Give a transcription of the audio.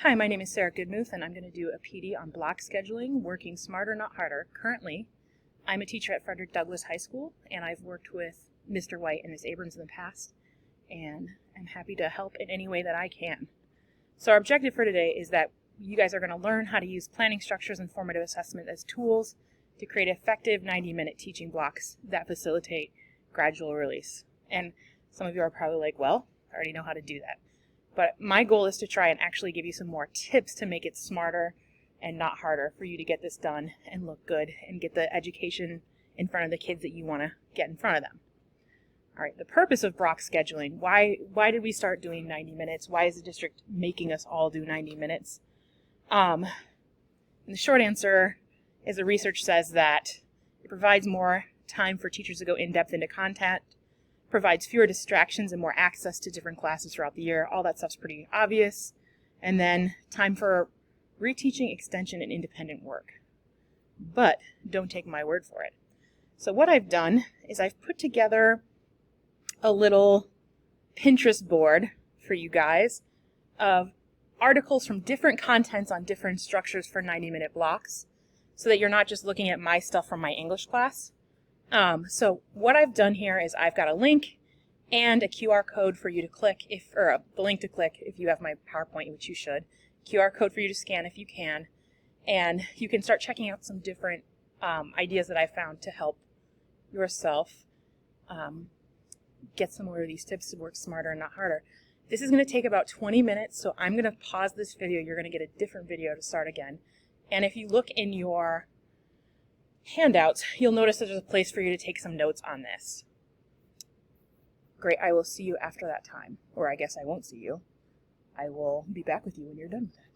Hi, my name is Sarah Goodmuth, and I'm going to do a PD on block scheduling, working smarter, not harder. Currently, I'm a teacher at Frederick Douglass High School, and I've worked with Mr. White and Ms. Abrams in the past, and I'm happy to help in any way that I can. So our objective for today is that you guys are going to learn how to use planning structures and formative assessment as tools to create effective 90-minute teaching blocks that facilitate gradual release. And some of you are probably like, well, I already know how to do that. But my goal is to try and actually give you some more tips to make it smarter and not harder for you to get this done and look good and get the education in front of the kids that you want to get in front of them. All right, the purpose of block scheduling. Why did we start doing 90 minutes? Why is the district making us all do 90 minutes? And the short answer is the research says that it provides more time for teachers to go in-depth into content, provides fewer distractions and more access to different classes throughout the year. All that stuff's pretty obvious. And then time for reteaching, extension, and independent work. But don't take my word for it. So what I've done is I've put together a little Pinterest board for you guys of articles from different contents on different structures for 90-minute blocks so that you're not just looking at my stuff from my English class. So what I've done here is I've got a link and a QR code for you to click the link to click if you have my PowerPoint, which you should, QR code for you to scan if you can, and you can start checking out some different ideas that I found to help yourself get some more of these tips to work smarter and not harder. This is going to take about 20 minutes, so I'm going to pause this video. You're going to get a different video to start again. And if you look in your handouts, you'll notice that there's a place for you to take some notes on this. Great, I will see you after that time. Or I guess I won't see you. I will be back with you when you're done with it.